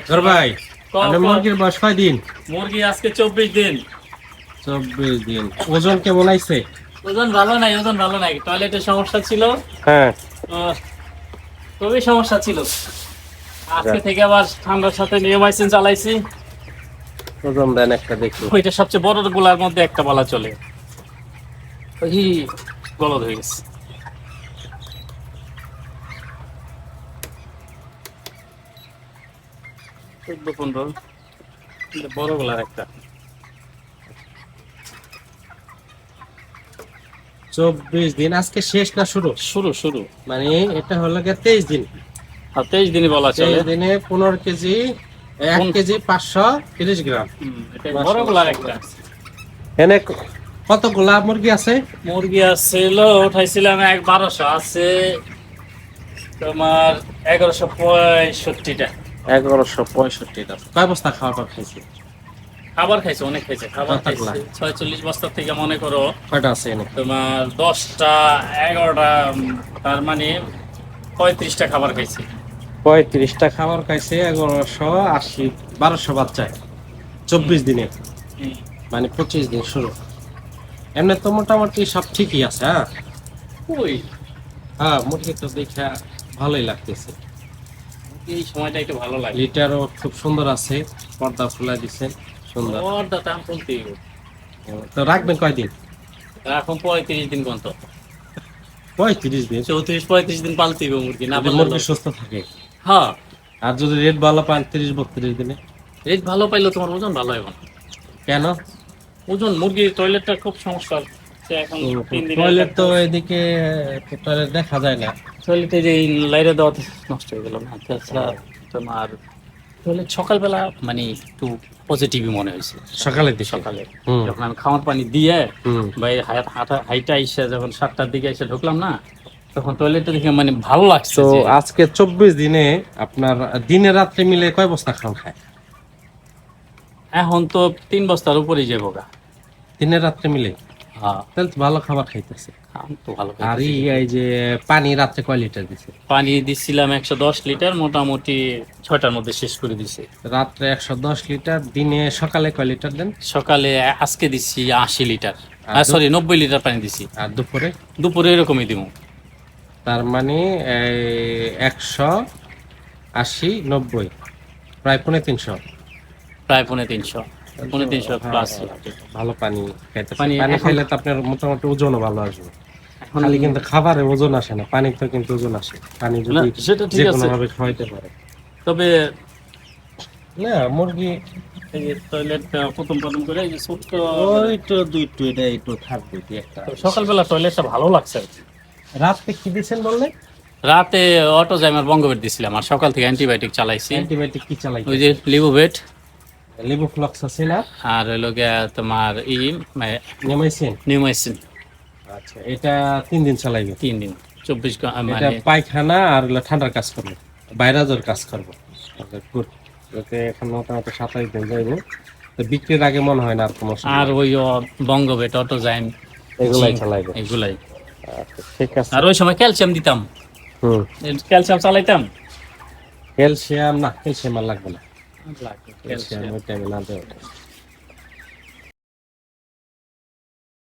ঘর ভাই আপনি মুরগির বয়স কয় দিন? মুরগি আজকে 24 দিন। 24 দিন। ওজন কেমন আইছে? ওজন ভালো নাই, টয়লেটের সমস্যা ছিল। হ্যাঁ, তো খুবই সমস্যা ছিল। আজকে থেকে আবার ঠান্ডার সাথে নিয়মাইসিন চালাইছি। ওজন দেন একটা দেখি। ওইটা সবচেয়ে বড় গুলার মধ্যে একটা বলা চলে। ওই গলদ হয়ে গেছে। 14-15 বড় গুলার একটা। 24 দিন আজকে শেষ না শুরু? শুরু মানে এটা হলো গিয়ে 23 দিন। আর 23 দিনই বলা চলে। 23 দিনে 15 কেজি, 1 কেজি 530 গ্রাম। এটা বড় গুলার একটা। এনে কতগুলা মুরগি আছে? মুরগি আছিল উঠাইছিলাম 1200, আছে তোমার 1165টা। 1165টা। কয় বস্তা খাবার খাইছি? খাবার খাইছে, অনেক খাইছে। খাবার কতগুলা? খাইছে 46 বস্তা থেকে মনে করো কয়টা আছে এনে? তোমার 10টা 11টা, তার মানে 35টা খাবার খাইছে। 35টা খাবার খাইছে। 1180, 1200 বাচ্চায় 24 দিনে, মানে 25 দিন শুরু। এমনি তো মোটামুটি সব ঠিকই আছে। হ্যাঁ ওই হ্যাঁ, মুরগি তো দেখে ভালোই লাগতেছে। এই সময়টা একটু ভালো লাগে। লিটারও খুব সুন্দর আছে, পর্দা খোলা দিচ্ছেন, সুন্দর। ওরটা দাম শুনতেই তো রাখবেন কয়দিন? এখন 35 দিন পর্যন্ত। 35 দিন? 34-35 দিন পালতেই হবে মুরগি, না যদি পাললে মুরগি loss। সুস্থ থাকে। হ্যাঁ, আর যদি রেট ভালো পান 30-32 দিনে? রেট ভালো পাইলে তোমার ওজন ভালো হবে না। কেন? ওজন মুরগির টয়লেটটা খুব সমস্যা। সে এখন 3 দিন টয়লেট তো এদিকে টয়লেট দেখা যায় না। টয়লেটে যে লাইরে দেওয়াতে নষ্ট হয়ে গেল না। তাছাড়া তোমার টয়লেট সকালবেলা মানে একটু পজিটিভই মনে হয়েছে। সকালের দিকে? সকালে হুম। যখন আমি খাওয়ার পানি দিয়ে হুম। বাইরে হাইটা এসে যখন 7টার দিকে এসে ঢুকলাম না, তখন টয়লেটটা দেখে মানে ভালো লাগছে। তো যে আজকে 24 দিনে আপনার দিনে রাত্রে মিলে কয় বস্তা খাওয়া খায়? এখন তো 3 বস্তার উপরেই যাবো গা। দিনে রাত্রে মিলে? হ্যাঁ, তাহলে তো ভালো খাবার খাইতেছে। খান তো ভালো আর খাইতেছি। এই যে পানি রাত্রে কয় লিটার দিছে? পানি দিছিলাম 110 লিটার, মোটামুটি 6টার মধ্যে শেষ করে দিছে। রাত্রে 110 লিটার, দিনে সকালে কয় লিটার দেন? সকালে আজকে দিচ্ছি 80 লিটার, আর সরি 90 লিটার পানি দিছি। আর দুপুরে? দুপুরে এরকমই দিব। তার মানে 180, 90, প্রায় 350। প্রায় 350, 350 প্লাস। ভালো পানি খাইতেছে। পানি পানি এখন- খাইলে তো আপনার মোটামুটি ওজনও ভালো আসবে। এখন খালি কিন্তু খাবারে ওজন আসে না, পানিতে কিন্তু ওজন আসে। পানি না, যদি সেটা ঠিক যে আছে। কোনো ভাবে খাওয়াইতে পারে। তবে না মুরগি এই যে টয়লেট প্রথম করে এই যে ছোট্ট, ওই তো দুইটো এটা একটু থাকবে কি একটা। তো সকালবেলা টয়লেটটা ভালো লাগছে আর কি। রাতে কি দিয়েছেন বললে? রাতে অটোজাইমার বঙ্গবেট দিছিলাম, আর সকাল থেকে অ্যান্টিবায়োটিক চালাইছি। অ্যান্টিবায়োটিক কি চালাই? ওই যে লিভোভেট, লিভোফ্লক্স আছে না? আর হলো গিয়া তোমার নেমাইছেন? নিউমাইসিন। আচ্ছা, এটা 3 দিন চালাইবে? 3 দিন 24 এটা মানে পায়খানা আর হলো ঠান্ডার কাজ করবে, ভাইরাসের কাজ করবে। গুড। ওকে এখন মোটামুটি 27 দিন যাইবে। তো বিক্রির আগে মনে হয় না আর কোনো সমস্যা। আর ওই বঙ্গবেট, অটোজাইম, এগুলাই জিঙ্ক, চালাইবে? এগুলাই। আচ্ছা, ঠিক আছে। আর ওই সময় ক্যালসিয়াম দিতাম, হুম। ক্যালসিয়াম চালাইতাম। ক্যালসিয়াম না, ক্যালসিয়াম আর লাগবে না। লাগবে ক্যালসিয়াম ক্যালসিয়াম। ওই টাইমে না দেওয়া।